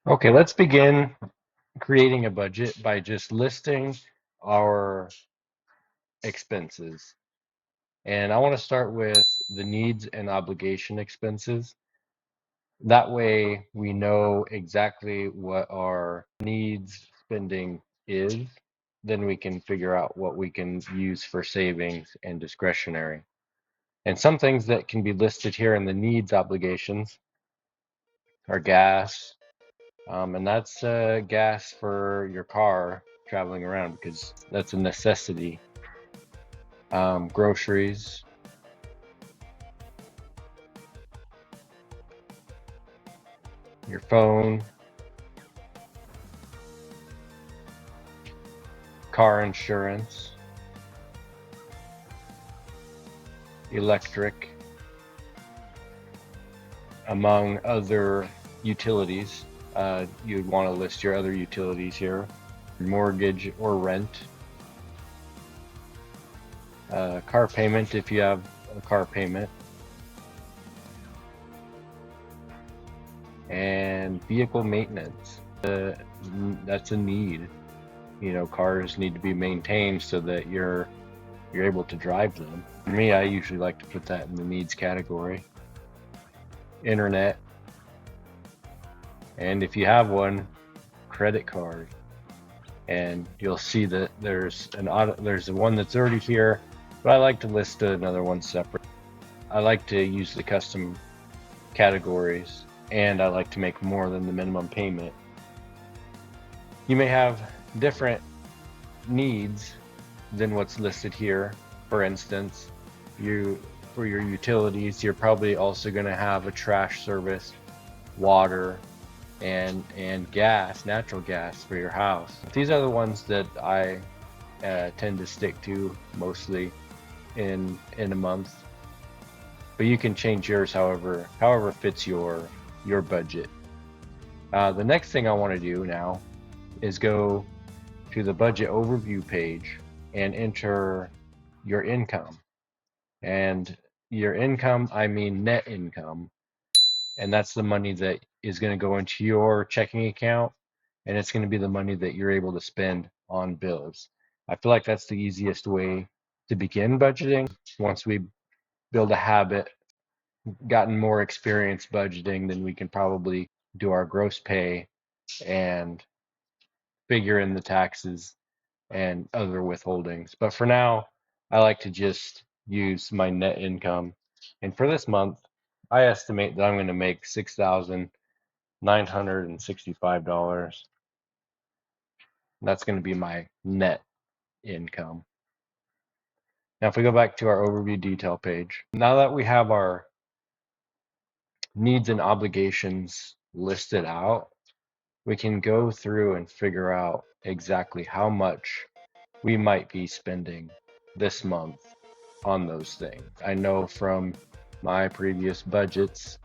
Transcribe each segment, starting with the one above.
Okay, let's begin creating a budget by just listing our expenses. And I want to start with the needs and obligation expenses. That way we know exactly what our needs spending is. Then we can figure out what we can use for savings and discretionary. And some things that can be listed here in the needs obligations are gas, and that's gas for your car traveling around because that's a necessity. Groceries, your phone, car insurance, electric, among other utilities. You'd want to list your other utilities here, mortgage or rent, car payment if you have a car payment, and vehicle maintenance. That's a need. You know, cars need to be maintained so that you're able to drive them. For me, I usually like to put that in the needs category. Internet, and if you have one, credit card. And you'll see that there's one that's already here, but I like to list another one separate. I like to use the custom categories, and I like to make more than the minimum payment. You may have different needs than what's listed here. For instance, for your utilities, you're probably also going to have a trash service, water, and gas, natural gas for your house. These are the ones that I tend to stick to mostly in a month. But you can change yours however fits your budget. The next thing I want to do now is go to the budget overview page and enter your income. And your income, I mean net income. And that's the money that is going to go into your checking account. And it's going to be the money that you're able to spend on bills. I feel like that's the easiest way to begin budgeting. Once we build a habit, gotten more experience budgeting, then we can probably do our gross pay and figure in the taxes and other withholdings. But for now, I like to just use my net income. And for this month, I estimate that I'm going to make $6,965. That's going to be my net income. Now, if we go back to our overview detail page, now that we have our needs and obligations listed out, we can go through and figure out exactly how much we might be spending this month on those things. I know from my previous budgets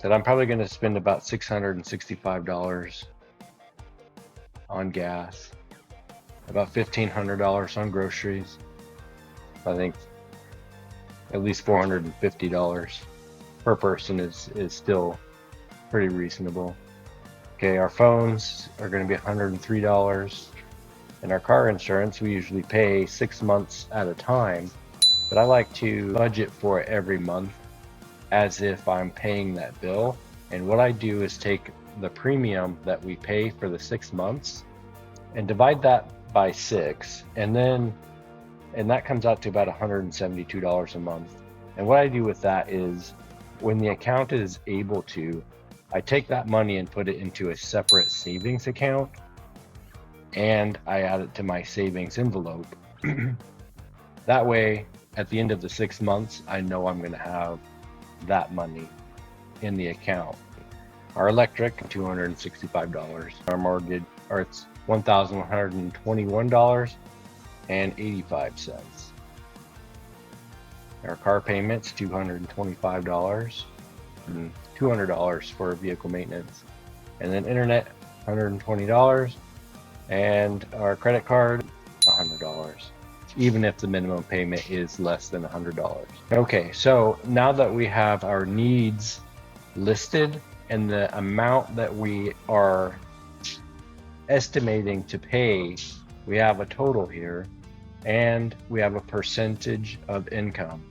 that I'm probably going to spend about $665 on gas, about $1,500 on groceries. I think at least $450 per person is still pretty reasonable. Okay, our phones are going to be $103. And our car insurance, we usually pay 6 months at a time, but I like to budget for it every month as if I'm paying that bill. And what I do is take the premium that we pay for the 6 months and divide that by 6, and that comes out to about $172 a month. And what I do with that is when the account is able to, I take that money and put it into a separate savings account, and I add it to my savings envelope. That way, at the end of the 6 months, I know I'm going to have that money in the account. Our electric, $265. Our mortgage, or it's $1,121.85. Our car payments, $225, and $200 for vehicle maintenance. And then internet, $120. And our credit card, $100, even if the minimum payment is less than $100. Okay, so now that we have our needs listed and the amount that we are estimating to pay, we have a total here, and we have a percentage of income.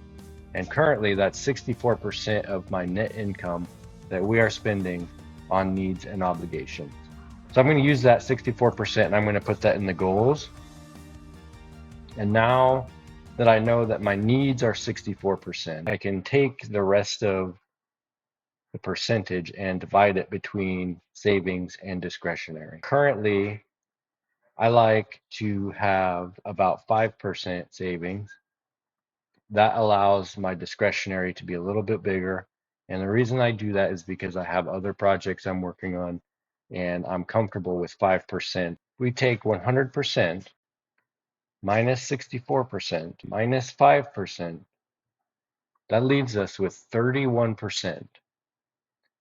And currently that's 64% of my net income that we are spending on needs and obligations. So I'm going to use that 64% and I'm going to put that in the goals. And now that I know that my needs are 64%, I can take the rest of the percentage and divide it between savings and discretionary. Currently, I like to have about 5% savings. That allows my discretionary to be a little bit bigger. And the reason I do that is because I have other projects I'm working on and I'm comfortable with 5%. We take 100% minus 64% minus 5%. That leaves us with 31%.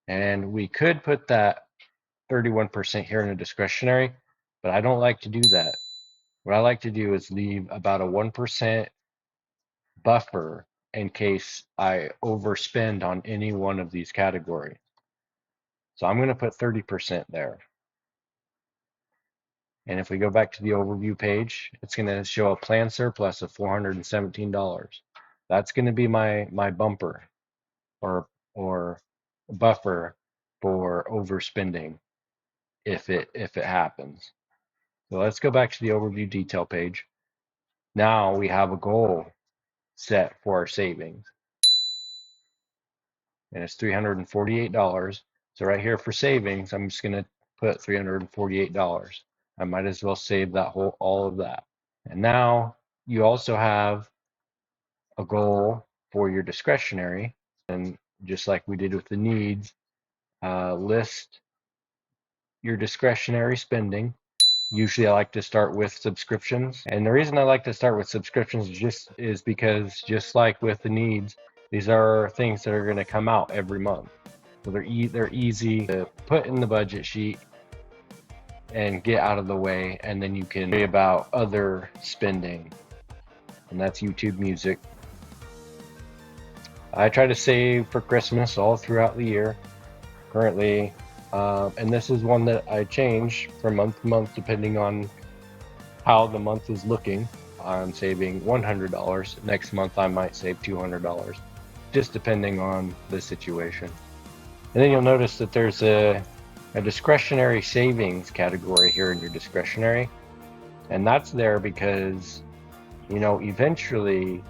And we could put that 31% here in a discretionary, but I don't like to do that. What I like to do is leave about a 1% buffer in case I overspend on any one of these categories. So I'm going to put 30% there. And if we go back to the overview page, it's going to show a planned surplus of $417. That's going to be my bumper or buffer for overspending if it happens. So let's go back to the overview detail page. Now we have a goal set for our savings, and it's $348. So right here for savings, I'm just going to put $348. I might as well save that all of that. And now you also have a goal for your discretionary, and just like we did with the needs, list your discretionary spending. Usually I like to start with subscriptions. And the reason I like to start with subscriptions is because just like with the needs, these are things that are going to come out every month. So they're easy to put in the budget sheet and get out of the way, and then you can worry about other spending. And that's YouTube Music. I try to save for Christmas all throughout the year. Currently, and this is one that I change from month to month depending on how the month is looking. I'm saving $100. Next month I might save $200, just depending on the situation. And then you'll notice that there's a discretionary savings category here in your discretionary. And that's there because, eventually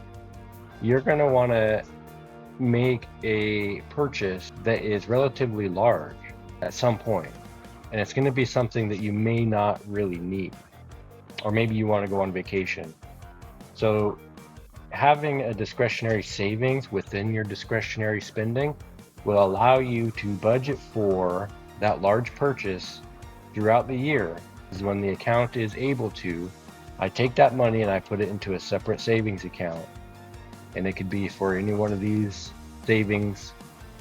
you're going to want to make a purchase that is relatively large at some point, and it's going to be something that you may not really need, or maybe you want to go on vacation. So having a discretionary savings within your discretionary spending will allow you to budget for that large purchase throughout the year. When the account is able to, I take that money and I put it into a separate savings account, and it could be for any one of these savings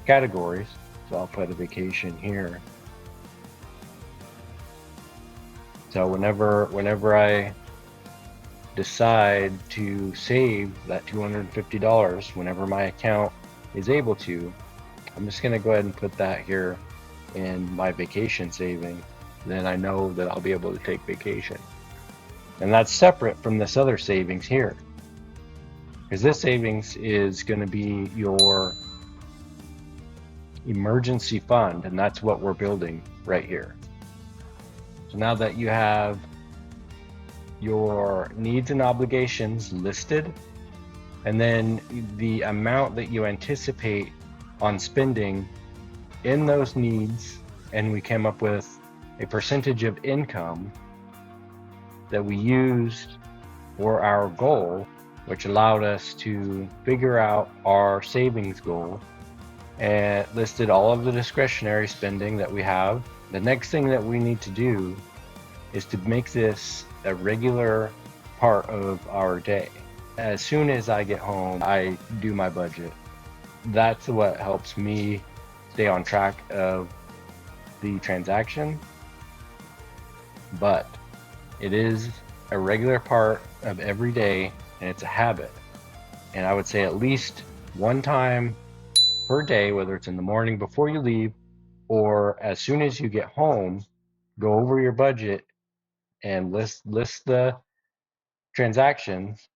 categories. So I'll put a vacation here. So whenever I decide to save that $250, whenever my account is able to, I'm just going to go ahead and put that here in my vacation saving. Then I know that I'll be able to take vacation. And that's separate from this other savings here, because this savings is going to be your emergency fund, and that's what we're building right here. So now that you have your needs and obligations listed, and then the amount that you anticipate on spending in those needs, and we came up with a percentage of income that we used for our goal, which allowed us to figure out our savings goal, and listed all of the discretionary spending that we have. The next thing that we need to do is to make this a regular part of our day. As soon as I get home, I do my budget. That's what helps me stay on track of the transaction, but it is a regular part of every day, and it's a habit. And I would say at least one time per day, whether it's in the morning before you leave or as soon as you get home, go over your budget and list the transactions,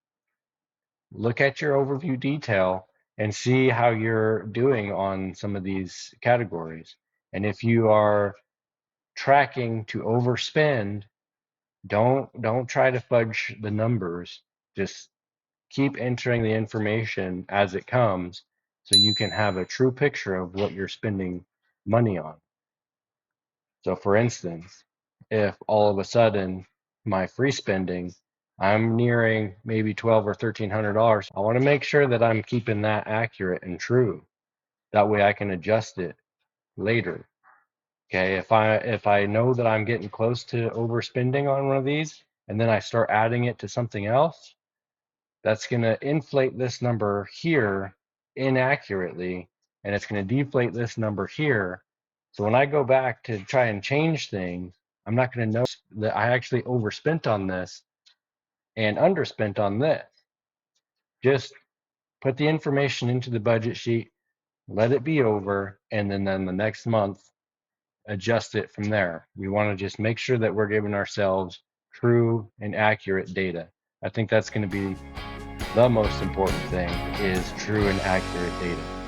look at your overview detail, and see how you're doing on some of these categories. And if you are tracking to overspend, don't try to fudge the numbers. Just keep entering the information as it comes so you can have a true picture of what you're spending money on. So for instance, if all of a sudden my free spending, I'm nearing maybe 12 or $1,300, I want to make sure that I'm keeping that accurate and true. That way I can adjust it later. Okay, if I know that I'm getting close to overspending on one of these and then I start adding it to something else, that's going to inflate this number here inaccurately, and it's going to deflate this number here. So when I go back to try and change things, I'm not going to know that I actually overspent on this and underspent on this. Just put the information into the budget sheet, let it be over, and then the next month, adjust it from there. We want to just make sure that we're giving ourselves true and accurate data. I think that's going to be the most important thing is true and accurate data.